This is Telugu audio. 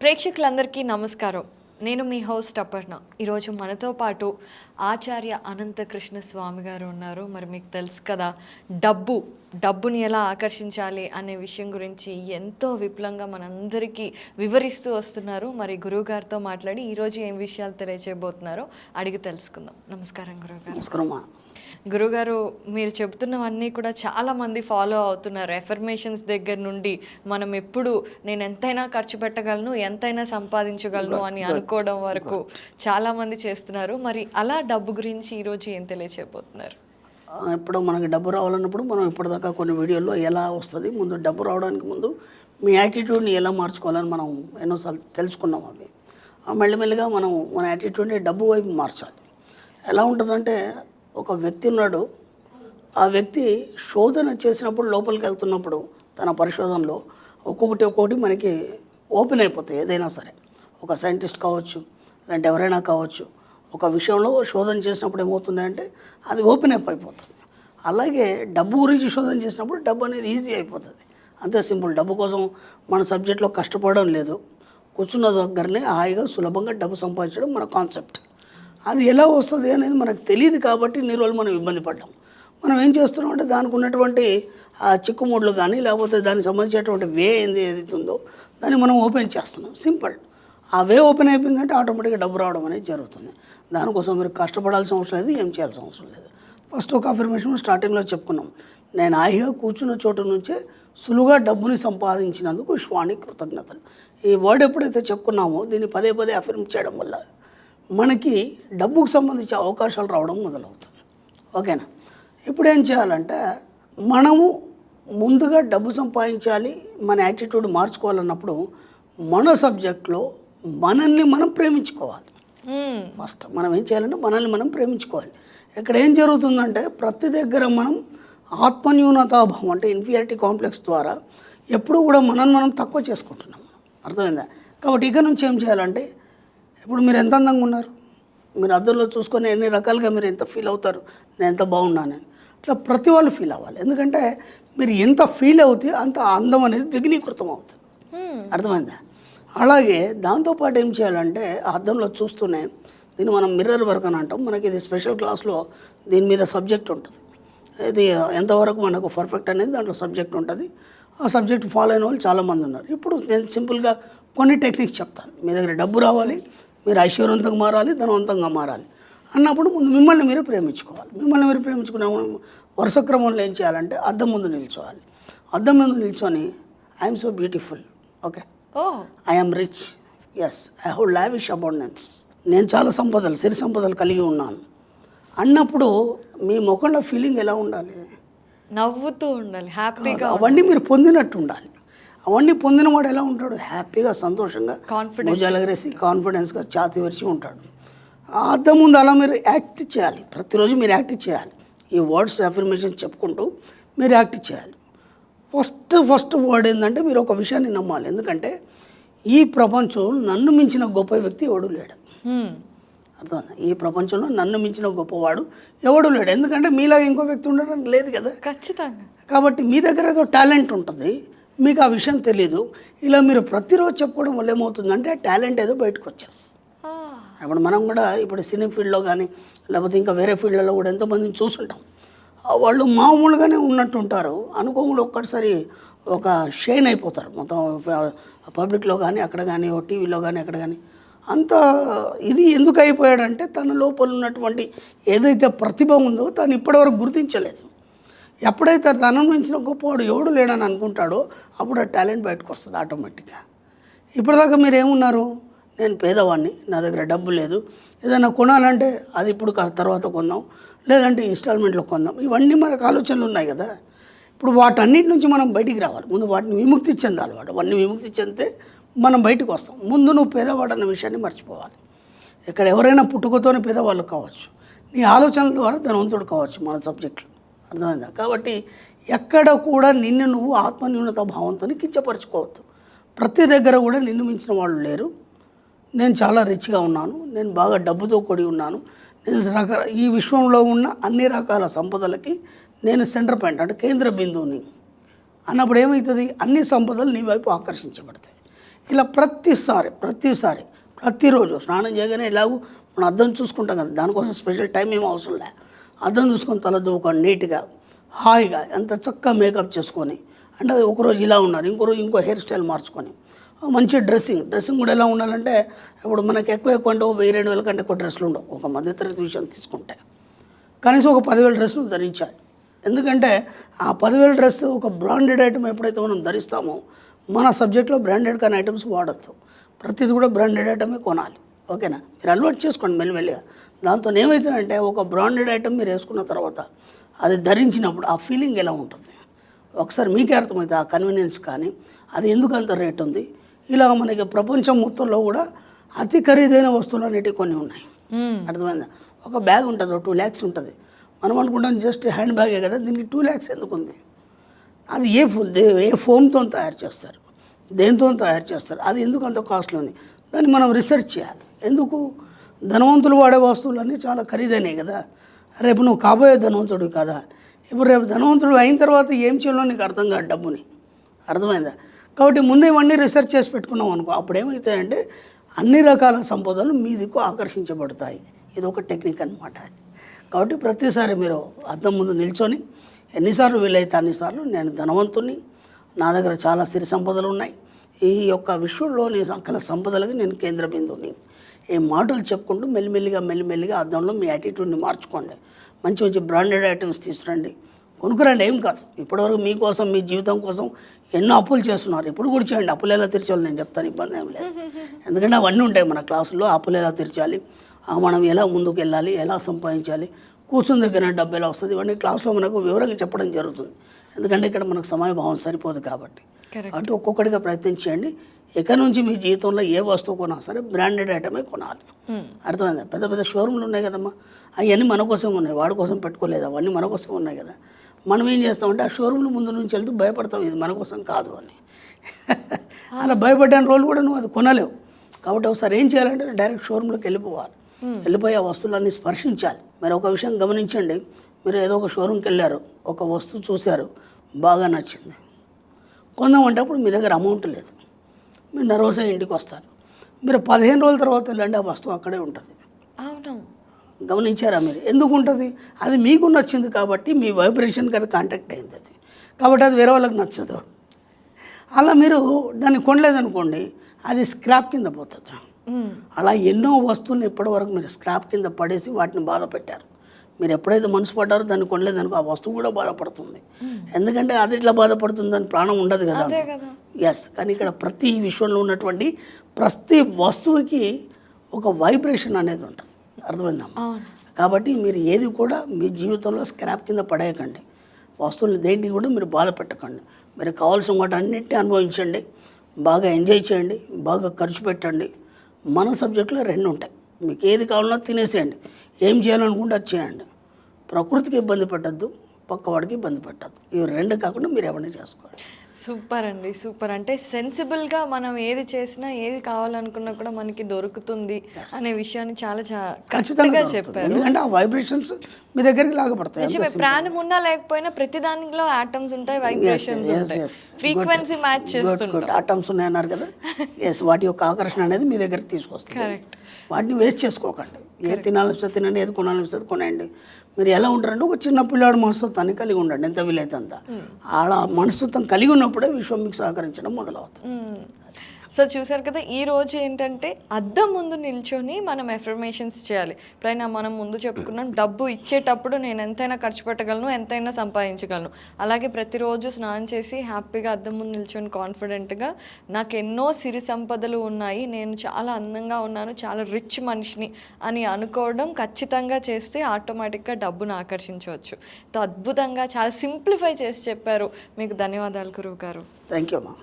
ప్రేక్షకులందరికీ నమస్కారం. నేను మీ హోస్ట్ అపర్ణ. ఈరోజు మనతో పాటు ఆచార్య అనంతకృష్ణ స్వామి గారు ఉన్నారు. మరి మీకు తెలుసు కదా, డబ్బుని ఎలా ఆకర్షించాలి అనే విషయం గురించి ఎంతో విపులంగా మనందరికీ వివరిస్తూ వస్తున్నారు. మరి గురువుగారితో మాట్లాడి ఈరోజు ఏం విషయాలు తెలియజేయబోతున్నారో అడిగి తెలుసుకుందాం. నమస్కారం గురువుగారు. నమస్కారం. గురుగారు, మీరు చెబుతున్నవన్నీ కూడా చాలామంది ఫాలో అవుతున్నారు. ఎఫర్మేషన్స్ దగ్గర నుండి మనం ఎప్పుడు నేను ఎంతైనా ఖర్చు పెట్టగలను, ఎంతైనా సంపాదించగలను అని అనుకోవడం వరకు చాలామంది చేస్తున్నారు. మరి అలా డబ్బు గురించి ఈరోజు ఏం తెలియచేయబోతున్నారు? ఇప్పుడు మనకి డబ్బు రావాలన్నప్పుడు మనం ఇప్పటిదాకా కొన్ని వీడియోల్లో ఎలా వస్తుంది, ముందు డబ్బు రావడానికి ముందు మీ యాటిట్యూడ్ని ఎలా మార్చుకోవాలని మనం ఎన్నోసార్లు తెలుసుకున్నాం. అవి మెల్లిమెల్లిగా మనం మన యాటిట్యూడ్ని డబ్బు వైపు మార్చాలి. ఎలా ఉంటుందంటే, ఒక వ్యక్తి ఉన్నాడు, ఆ వ్యక్తి శోధన చేసినప్పుడు లోపలికి వెళ్తున్నప్పుడు తన పరిశోధనలో ఒక్కొక్కటి మనకి ఓపెన్ అయిపోతాయి. ఏదైనా సరే, ఒక సైంటిస్ట్ కావచ్చు, లేదంటే ఎవరైనా కావచ్చు, ఒక విషయంలో శోధన చేసినప్పుడు ఏమవుతుందంటే అది ఓపెన్ అప్ అయిపోతుంది. అలాగే డబ్బు గురించి శోధన చేసినప్పుడు డబ్బు అనేది ఈజీ అయిపోతుంది. అంతే సింపుల్. డబ్బు కోసం మన సబ్జెక్ట్లో కష్టపడడం లేదు, కూర్చున్న దగ్గరనే హాయిగా సులభంగా డబ్బు సంపాదించడం మన కాన్సెప్ట్. అది ఎలా వస్తుంది అనేది మనకు తెలియదు కాబట్టి ఇన్ని రోజులు మనం ఇబ్బంది పడ్డాం. మనం ఏం చేస్తున్నాం అంటే, దానికి ఉన్నటువంటి ఆ చిక్కుముడ్లు కానీ, లేకపోతే దానికి సంబంధించినటువంటి వే ఏదైతే ఉందో దాన్ని మనం ఓపెన్ చేస్తున్నాం. సింపుల్. ఆ వే ఓపెన్ అయిపోయిందంటే ఆటోమేటిక్గా డబ్బు రావడం అనేది జరుగుతుంది. దానికోసం మీరు కష్టపడాల్సిన అవసరం లేదు, ఏం చేయాల్సిన అవసరం లేదు. ఫస్ట్ ఒక అఫర్మేషన్ స్టార్టింగ్లో చెప్పుకున్నాం, నేను హాయిగా కూర్చున్న చోటు నుంచే సులువుగా డబ్బుని సంపాదించినందుకు విశ్వానికి కృతజ్ఞతలు. ఈ వర్డ్ ఎప్పుడైతే చెప్పుకున్నామో దీన్ని పదే పదే అఫర్మ్ చేయడం వల్ల మనకి డబ్బుకు సంబంధించిన అవకాశాలు రావడం మొదలవుతుంది. ఓకేనా? ఇప్పుడు ఏం చేయాలంటే, మనము ముందుగా డబ్బు సంపాదించాలి, మన యాటిట్యూడ్ మార్చుకోవాలన్నప్పుడు మన సబ్జెక్ట్లో మనల్ని మనం ప్రేమించుకోవాలి. ఫస్ట్ మనం ఏం చేయాలంటే మనల్ని మనం ప్రేమించుకోవాలి. ఇక్కడ ఏం జరుగుతుందంటే, ప్రతి దగ్గర మనం ఆత్మన్యూనతాభావం అంటే ఇన్ఫీరియారిటీ కాంప్లెక్స్ ద్వారా ఎప్పుడు కూడా మనం తక్కువ చేసుకుంటున్నాం. అర్థమైందా? కాబట్టి ఇక నుంచి ఏం చేయాలంటే, ఇప్పుడు మీరు ఎంత అందంగా ఉన్నారు, మీరు అద్దంలో చూసుకొని ఎన్ని రకాలుగా మీరు ఎంత ఫీల్ అవుతారు, నేను ఎంత బాగున్నానని. ఇట్లా ప్రతి వాళ్ళు ఫీల్ అవ్వాలి. ఎందుకంటే మీరు ఎంత ఫీల్ అవుతే అంత అందం అనేది ద్విగుణీకృతం అవుతుంది. అర్థమైందా? అలాగే దాంతోపాటు ఏం చేయాలంటే, ఆ అద్దంలో చూస్తూనే, దీన్ని మనం మిర్రర్ వర్క్ అని అంటాం. మనకి ఇది స్పెషల్ క్లాస్లో దీని మీద సబ్జెక్ట్ ఉంటుంది. ఇది ఎంతవరకు మనకు పర్ఫెక్ట్ అనేది దాంట్లో సబ్జెక్ట్ ఉంటుంది. ఆ సబ్జెక్ట్ ఫాలో అయిన వాళ్ళు చాలామంది ఉన్నారు. ఇప్పుడు నేను సింపుల్గా కొన్ని టెక్నిక్స్ చెప్తాను. మీ దగ్గర డబ్బు రావాలి, మీరు ఐశ్వర్యవంతంగా మారాలి, ధనవంతంగా మారాలి అన్నప్పుడు ముందు మిమ్మల్ని మీరు ప్రేమించుకోవాలి. మిమ్మల్ని మీరు ప్రేమించుకునే వరుస క్రమంలో ఏం చేయాలంటే, అద్దం ముందు నిల్చోవాలి. అద్దం ముందు నిల్చొని, I'm so beautiful, okay, I'm rich, yes, I have lavish abundance, నేను చాలా సంపదలు, సిరి సంపదలు కలిగి ఉన్నాను అన్నప్పుడు మీ ముఖంలో ఫీలింగ్ ఎలా ఉండాలి? నవ్వుతూ ఉండాలి, హ్యాపీగా. అవన్నీ మీరు పొందినట్టు ఉండాలి. అవన్నీ పొందినవాడు ఎలా ఉంటాడు? హ్యాపీగా, సంతోషంగా, భుజాలగరేసి కాన్ఫిడెన్స్గా ఛాతీ విరిచి ఉంటాడు. ఆ అద్దం ముందు అలా మీరు యాక్ట్ చేయాలి. ప్రతిరోజు మీరు యాక్ట్ చేయాలి. ఈ వర్డ్స్ అఫర్మేషన్ చెప్పుకుంటూ మీరు యాక్ట్ చేయాలి. ఫస్ట్ వర్డ్ ఏంటంటే, మీరు ఒక విషయాన్ని నమ్మాలి. ఎందుకంటే ఈ ప్రపంచం నన్ను మించిన గొప్ప వ్యక్తి ఎవడు లేడు. అర్థం? ఈ ప్రపంచంలో నన్ను మించిన గొప్పవాడు ఎవడు లేడు. ఎందుకంటే మీలాగా ఇంకో వ్యక్తి ఉండడానికి లేదు కదా. ఖచ్చితంగా. కాబట్టి మీ దగ్గర ఏదో టాలెంట్ ఉంటుంది, మీకు ఆ విషయం తెలీదు. ఇలా మీరు ప్రతిరోజు చెప్పుకోవడం వల్ల ఏమవుతుందంటే, టాలెంట్ ఏదో బయటకు వచ్చేస్తుంది. ఇప్పుడు మనం కూడా ఇప్పుడు సినీ ఫీల్డ్లో కానీ, లేకపోతే ఇంకా వేరే ఫీల్డ్లలో కూడా ఎంతోమందిని చూసుంటాం. వాళ్ళు మామూలుగానే ఉన్నట్టు ఉంటారు, అనుకోకుండా ఒక్కసారి ఒక షైన్ అయిపోతారు. మొత్తం పబ్లిక్లో కానీ, అక్కడ కానీ, టీవీలో కానీ, అక్కడ కానీ. అంత ఇది ఎందుకు అయిపోయాడంటే, తన లోపల ఉన్నటువంటి ఏదైతే ప్రతిభ ఉందో తను ఇప్పటివరకు గుర్తించలేదు. ఎప్పుడైతే తన మించిన గొప్పవాడు ఎవడు లేడని అనుకుంటాడో అప్పుడు ఆ టాలెంట్ బయటకు వస్తుంది ఆటోమేటిక్గా. ఇప్పటిదాకా మీరు ఏమున్నారు, నేను పేదవాడిని, నా దగ్గర డబ్బు లేదు, ఏదైనా కొనాలంటే అది ఇప్పుడు తర్వాత కొందాం, లేదంటే ఇన్స్టాల్మెంట్లో కొందాం, ఇవన్నీ మనకు ఆలోచనలు ఉన్నాయి కదా. ఇప్పుడు వాటన్నిటి నుంచి మనం బయటికి రావాలి. ముందు వాటిని విముక్తి చెందాలి. అవన్నీ విముక్తి చెందితే మనం బయటకు వస్తాం. ముందు నువ్వు పేదవాడు అన్న విషయాన్ని మర్చిపోవాలి. ఇక్కడ ఎవరైనా పుట్టుకతోనే పేదవాళ్ళు కావచ్చు, నీ ఆలోచనల ద్వారా ధనవంతుడు కావచ్చు మన సబ్జెక్టులు. అర్థమైందా? కాబట్టి ఎక్కడ కూడా నిన్ను నువ్వు ఆత్మన్యూనత భావంతో కించపరచుకోవద్దు. ప్రతి దగ్గర కూడా నిన్ను మించిన వాళ్ళు లేరు, నేను చాలా రిచ్గా ఉన్నాను, నేను బాగా డబ్బుతో కూడి ఉన్నాను, నేను ఈ విశ్వంలో ఉన్న అన్ని రకాల సంపదలకి నేను సెంటర్ పాయింట్ అంటే కేంద్ర బిందువుని అన్నప్పుడు ఏమవుతుంది, అన్ని సంపదలు నీ వైపు ఆకర్షించబడతాయి. ఇలా ప్రతిరోజు స్నానం చేయగానే ఇలాగూ మనం అద్దం చూసుకుంటాం కదా, దానికోసం స్పెషల్ టైం ఏం అవసరం లే. అద్దం చూసుకొని తల దూకొని నీట్గా హాయిగా ఎంత చక్కగా మేకప్ చేసుకొని, అంటే ఒకరోజు ఇలా ఉన్నారు, ఇంకో రోజు ఇంకో హెయిర్ స్టైల్ మార్చుకొని, మంచి డ్రెస్సింగ్ కూడా ఎలా ఉండాలంటే, ఇప్పుడు మనకి ఎక్కువ అంటే 1000-2000 కంటే ఎక్కువ డ్రెస్సులు ఉండవు. ఒక మధ్యతరగతి విషయం తీసుకుంటే కనీసం ఒక 10,000 డ్రెస్సులు ధరించాలి. ఎందుకంటే ఆ 10,000 డ్రెస్ ఒక బ్రాండెడ్ ఐటమ్ ఎప్పుడైతే మనం ధరిస్తామో, మన సబ్జెక్ట్లో బ్రాండెడ్ కానీ ఐటమ్స్ వాడద్దు, ప్రతిది కూడా బ్రాండెడ్ ఐటమే కొనాలి. ఓకేనా? మీరు అలవాటు చేసుకోండి మెల్లిమెల్లిగా. దాంతో ఏమవుతుందంటే, ఒక బ్రాండెడ్ ఐటమ్ మీరు వేసుకున్న తర్వాత అది ధరించినప్పుడు ఆ ఫీలింగ్ ఎలా ఉంటుంది ఒకసారి మీకే అర్థమవుతుంది. ఆ కన్వీనియన్స్ కానీ అది ఎందుకు అంత రేట్ ఉంది. ఇలా మనకి ప్రపంచం మొత్తంలో కూడా అతి ఖరీదైన వస్తువులు అనేటివి కొన్ని ఉన్నాయి. అర్థమైందా? ఒక బ్యాగ్ ఉంటుంది, 2 lakhs ఉంటుంది. మనం అనుకుంటాం జస్ట్ హ్యాండ్ బ్యాగే కదా, దీనికి 2 lakhs ఎందుకు ఉంది? అది ఏ ఫోమ్తో తయారు చేస్తారు, దేంతో తయారు చేస్తారు, అది ఎందుకు అంత కాస్ట్లీ ఉంది, దాన్ని మనం రీసెర్చ్ చేయాలి. ఎందుకు? ధనవంతులు వాడే వస్తువులన్నీ చాలా ఖరీదైనవి కదా. రేపు నువ్వు కాబోయే ధనవంతుడు కదా. ఇప్పుడు రేపు ధనవంతుడు అయిన తర్వాత ఏం చేయాలో నీకు అర్థం కాదు డబ్బుని. అర్థమైందా? కాబట్టి ముందే ఇవన్నీ రీసెర్చ్ చేసి పెట్టుకున్నాం అనుకో, అప్పుడు ఏమవుతాయంటే అన్ని రకాల సంపదలు మీ దిక్కు ఆకర్షించబడతాయి. ఇది ఒక టెక్నిక్ అన్నమాట. కాబట్టి ప్రతిసారి మీరు అద్దం ముందు నిల్చొని ఎన్నిసార్లు వీలైతే అన్నిసార్లు నేను ధనవంతుని, నా దగ్గర చాలా సిరి సంపదలు ఉన్నాయి, ఈ యొక్క విశ్వంలోని సకల సంపదలకి నేను కేంద్ర బిందువుని, ఈ మాటలు చెప్పుకుంటూ మెల్లిమెల్లిగా అద్దంలో మీ యాటిట్యూడ్ని మార్చుకోండి. మంచి బ్రాండెడ్ ఐటమ్స్ తీసుకురండి, కొనుక్కురండి. ఏం కాదు, ఇప్పటివరకు మీకోసం మీ జీవితం కోసం ఎన్నో అప్పులు చేస్తున్నారు, ఇప్పుడు కూడా చేయండి. అప్పులు ఎలా తీర్చాలి నేను చెప్తాను, ఇబ్బంది ఏం లేదు. ఎందుకంటే అవన్నీ ఉంటాయి మన క్లాసుల్లో. అప్పులు ఎలా తీర్చాలి, మనం ఎలా ముందుకు వెళ్ళాలి, ఎలా సంపాదించాలి, కూర్చుని దగ్గర డబ్బు ఎలా వస్తుంది, ఇవన్నీ క్లాస్లో మనకు వివరంగా చెప్పడం జరుగుతుంది. ఎందుకంటే ఇక్కడ మనకు సమయభావం సరిపోదు కాబట్టి. అటు ఒక్కొక్కటిగా ప్రయత్నం చేయండి. ఇక్కడ నుంచి మీ జీవితంలో ఏ వస్తువు కొన్నా సరే బ్రాండెడ్ ఐటమే కొనాలి. అర్థమైందా? పెద్ద షోరూమ్లు ఉన్నాయి కదమ్మా, అవన్నీ మన కోసం ఉన్నాయి, వాడి కోసం పెట్టుకోలేదు, అవన్నీ మన కోసం ఉన్నాయి కదా. మనం ఏం చేస్తామంటే ఆ షోరూమ్ల ముందు నుంచి వెళ్తూ భయపడతాం, ఇది మన కోసం కాదు అని. అలా భయపడ్డాని రోజులు కూడా నువ్వు అది కొనలేవు. కాబట్టి ఒకసారి ఏం చేయాలంటే డైరెక్ట్ షోరూమ్లోకి వెళ్ళిపోయి ఆ వస్తువులన్నీ స్పర్శించాలి. మీరు ఒక విషయం గమనించండి, మీరు ఏదో ఒక షోరూమ్కి వెళ్ళారు, ఒక వస్తువు చూశారు, బాగా నచ్చింది, కొందామంటే అప్పుడు మీ దగ్గర అమౌంట్ లేదు, మీరు నర్వస్ అయ్యి ఇంటికి వస్తారు. మీరు 15 రోజుల తర్వాత వెళ్ళండి, ఆ వస్తువు అక్కడే ఉంటుంది. అవును, గమనించారా మీరు? ఎందుకు ఉంటుంది? అది మీకు నచ్చింది కాబట్టి, మీ వైబ్రేషన్కి అది కాంటాక్ట్ అయింది అది, కాబట్టి అది వేరే వాళ్ళకి నచ్చదు. అలా మీరు దాన్ని కొనలేదనుకోండి, అది స్క్రాప్ కింద పోతుంది. అలా ఎన్నో వస్తువులను ఇప్పటివరకు మీరు స్క్రాప్ కింద పడేసి వాటిని బాధ పెట్టారు. మీరు ఎప్పుడైతే మనసు పడ్డారో దాన్ని కొనలేదనుకో, ఆ వస్తువు కూడా బాధపడుతుంది. ఎందుకంటే అది ఇట్లా బాధపడుతుందని ప్రాణం ఉండదు కదా. ఎస్, కానీ ఇక్కడ ప్రతి విశ్వంలో ఉన్నటువంటి ప్రతి వస్తువుకి ఒక వైబ్రేషన్ అనేది ఉంటుంది. అర్థమైందమ్మా? కాబట్టి మీరు ఏది కూడా మీ జీవితంలో స్క్రాప్ కింద పడేయకండి. వస్తువులు దేంటిని కూడా మీరు బాధ పెట్టకండి. మీరు కావాల్సిన వాటి అన్నింటినీ అనుభవించండి, బాగా ఎంజాయ్ చేయండి, బాగా ఖర్చు పెట్టండి. మన సబ్జెక్టులో 2 ఉంటాయి, మీకు ఏది కావాలన్నా తినేసేయండి, ఏం చేయాలనుకుంటే అది చేయండి. ప్రకృతికి ఇబ్బంది పెట్టద్దు, పక్కవాడికి ఇబ్బంది పెట్టద్దు. ఇవి 2 కాకుండా మీరు ఎవరిని చేసుకోండి. సూపర్ అండి, సూపర్. అంటే సెన్సిబుల్గా మనం ఏది చేసినా, ఏది కావాలనుకున్నా కూడా మనకి దొరుకుతుంది అనే విషయాన్ని చాలా ఖచ్చితంగా చెప్పారు. ఎందుకంటే ఆ వైబ్రేషన్స్ మీ దగ్గరికి లాగపడతాయి. ప్రాణం ఉన్నా లేకపోయినా ప్రతి దానిలో ఆటమ్స్ ఉంటాయి, వైబ్రేషన్స్ ఉంటాయి, ఫ్రీక్వెన్సీ మ్యాచ్ చేస్తుంటాయి. ఆటమ్స్ ఉన్నాయన్నారు కదా, ఎస్, వాటి యొక్క ఆకర్షణ అనేది మీ దగ్గరికి తీసుకొస్తుంది. కరెక్ట్. వాటిని వేస్ట్ చేసుకోకండి. ఏది తినాలనిపిస్తే తినండి, ఏది కొనాలనిపిస్తుంది కొనండి. మీరు ఎలా ఉంటారంటే ఒక చిన్న పిల్లాడు మనస్తత్వాన్ని కలిగి ఉండండి, ఎంత వీలైతే అంత. అలా మనస్తత్వం కలిగి ఉన్నప్పుడే విశ్వం మీకు సహకరించడం మొదలవుతుంది. సో చూసారు కదా, ఈ రోజు ఏంటంటే అద్దం ముందు నిల్చొని మనం ఎఫర్మేషన్స్ చేయాలి. ఎప్పుడైనా మనం ముందు చెప్పుకున్నాం, డబ్బు ఇచ్చేటప్పుడు నేను ఎంతైనా ఖర్చు పెట్టగలను, ఎంతైనా సంపాదించగలను. అలాగే ప్రతిరోజు స్నానం చేసి హ్యాపీగా అద్దం ముందు నిల్చొని కాన్ఫిడెంట్గా నాకు ఎన్నో సిరి సంపదలు ఉన్నాయి, నేను చాలా అందంగా ఉన్నాను, చాలా రిచ్ మనిషిని అని అనుకోవడం ఖచ్చితంగా చేస్తే ఆటోమేటిక్గా డబ్బును ఆకర్షించవచ్చు. అద్భుతంగా చాలా సింప్లిఫై చేసి చెప్పారు. మీకు ధన్యవాదాలు గురువు గారు. థ్యాంక్ యూ అమ్మా.